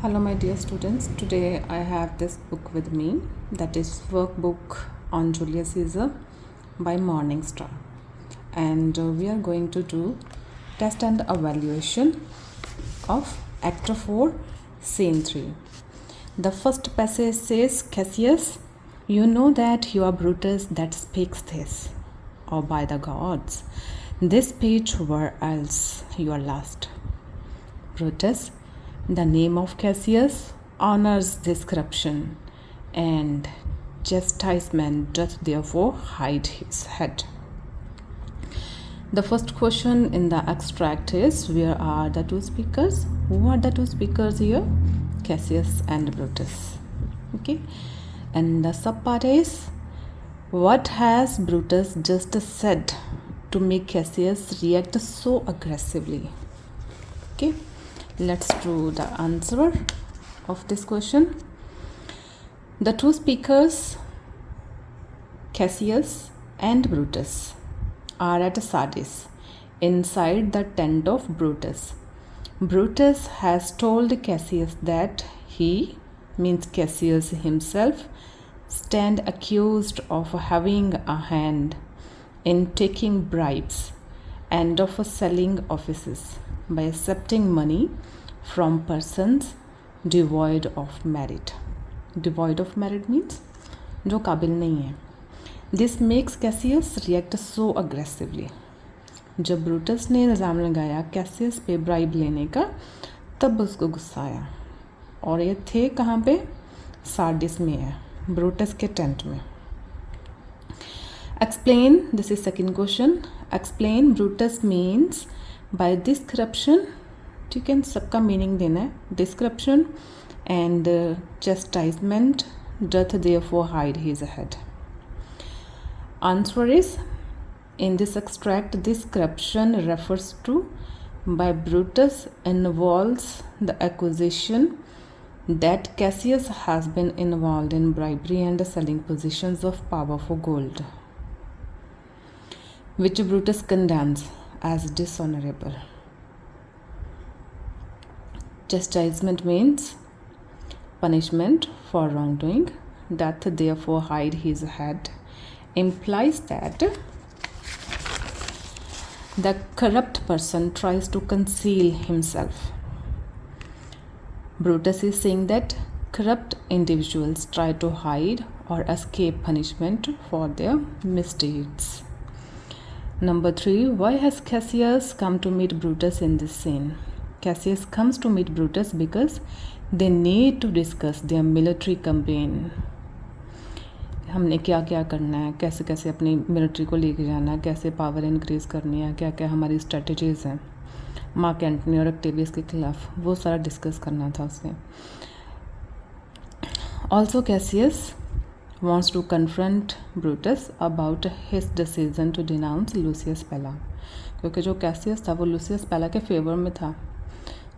Hello, my dear students. Today I have this book with me, that is Workbook on Julius Caesar by Morningstar, and we are going to do test and evaluation of Act 4, Scene 3. The first passage says, Cassius, you know that you are Brutus that speaks this, or by the gods, this page were else you are lost. Brutus, the name of Cassius, honors this corruption, and chastisement doth therefore hide his head. The first question in the extract is, where are the two speakers? Who are the two speakers here? Cassius and Brutus. Okay. And the subpart is, what has Brutus just said to make Cassius react so aggressively? Okay. Let's do the answer of this question. The two speakers, Cassius and Brutus, are at Sardis, inside the tent of Brutus. Brutus has told Cassius that he, means Cassius himself, stand accused of having a hand in taking bribes and of selling offices by accepting money from persons devoid of merit. Devoid of merit means जो काबिल नहीं है. This makes Cassius react so aggressively. जब Brutus ने इल्ज़ाम लगाया Cassius पे bribe लेने का, तब उसको गुस्सा आया. और ये थे कहाँ पे? सार्डिस में है, ब्रूटस के टेंट में. Explain, this is second question. Explain Brutus means by this corruption. ठीक है, सबका मीनिंग देना है. This corruption and chastisement doth therefore hide his head. Answer is, in this extract, this corruption refers to by Brutus involves the accusation that Cassius has been involved in bribery and selling positions of power for gold, which Brutus condemns as dishonorable. Chastisement means punishment for wrongdoing, doth therefore hide his head, implies that the corrupt person tries to conceal himself. Brutus is saying that corrupt individuals try to hide or escape punishment for their misdeeds. Number 3, why has Cassius come to meet Brutus in this scene? Cassius comes to meet Brutus because they need to discuss their military campaign. हमने क्या क्या करना है, कैसे कैसे अपनी military को लेके जाना है, कैसे पावर इंक्रीज़ करनी है, क्या क्या हमारी स्ट्रेटजीज़ हैं मार्क एंटनी और ऑक्टेवियस के खिलाफ, वो सारा डिस्कस करना था उससे. Also Cassius wants to confront Brutus about his decision to denounce Lucius Pella, क्योंकि जो कैसियस था वो लूसियस पेला के फेवर में था.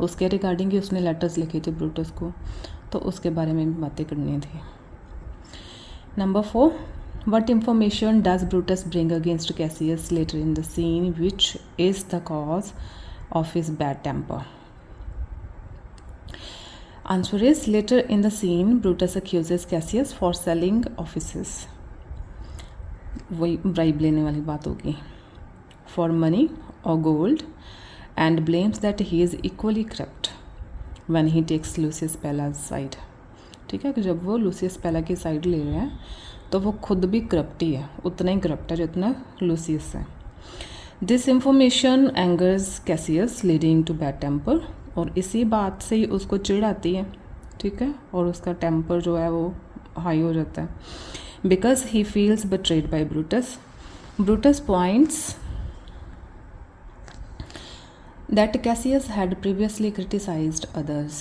उसके रिगार्डिंग ही उसने लेटर्स लिखे थे ब्रूटस को, तो उसके बारे में भी बातें करनी थी. Number 4, what information does Brutus bring against Cassius later in the scene which is the cause of his bad temper? Answer is, later in the scene Brutus accuses Cassius for selling offices. वही bribe लेने वाली बात होगी, for money or gold, and blames that he is equally corrupt when he takes Lucius Pella's side. ठीक है, कि जब वो लूसियस पेला की साइड ले रहे हैं तो वो खुद भी करप्ट ही है, उतना ही करप्ट है जितना लूसियस है. This information angers Cassius leading to bad temper, और इसी बात से ही उसको चिढ़ आती है. ठीक है, और उसका टेम्पर जो है वो हाई हो जाता है. Because he feels betrayed by Brutus. Brutus points that Cassius had previously criticized others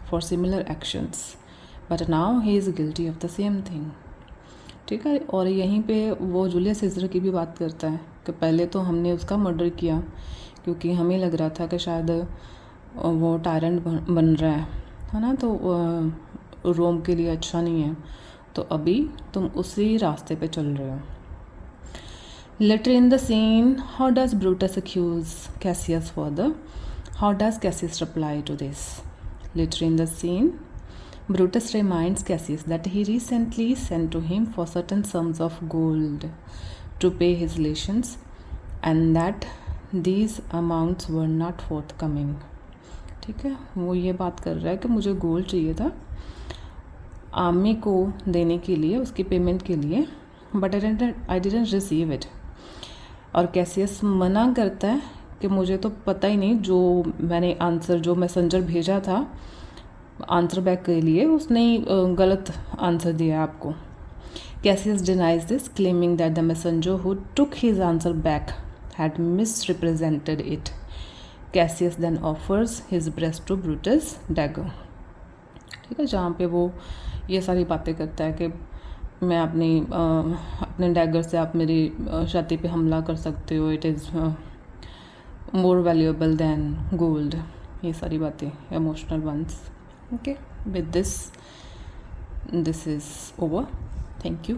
for similar actions, but now he is guilty of the same thing. ठीक है, और यहीं पे वो जूलियस सीजर की भी बात करता है कि पहले तो हमने उसका मर्डर किया क्योंकि हमें लग रहा था कि शायद वो टायरेंट बन रहा है ना, तो रोम के लिए अच्छा नहीं है, तो अभी तुम उसी रास्ते पे चल रहे हो. Later in the scene, how does Brutus accuse Cassius further? How does Cassius reply to this? Later in the scene, Brutus reminds Cassius that he recently sent to him for certain sums of gold to pay his relations and that these amounts were not forthcoming. ठीक है, वो ये बात कर रहा है कि मुझे गोल्ड चाहिए था आर्मी को देने के लिए, उसकी पेमेंट के लिए, but I didn't receive it. और कैसियस मना करता है कि मुझे तो पता ही नहीं, जो मैंने आंसर, जो मैसेंजर भेजा था आंसर बैक के लिए, उसने ही गलत आंसर दिया आपको. Cassius denies this, claiming that the messenger who took his answer back had misrepresented it. Cassius then offers his breast to Brutus' dagger. ठीक है, जहाँ पे वो ये सारी बातें करता है कि मैं अपने डैगर से आप मेरी छाती पे हमला कर सकते हो, it is more valuable than gold, ये सारी बातें emotional ones. Okay, with this is over. Thank you.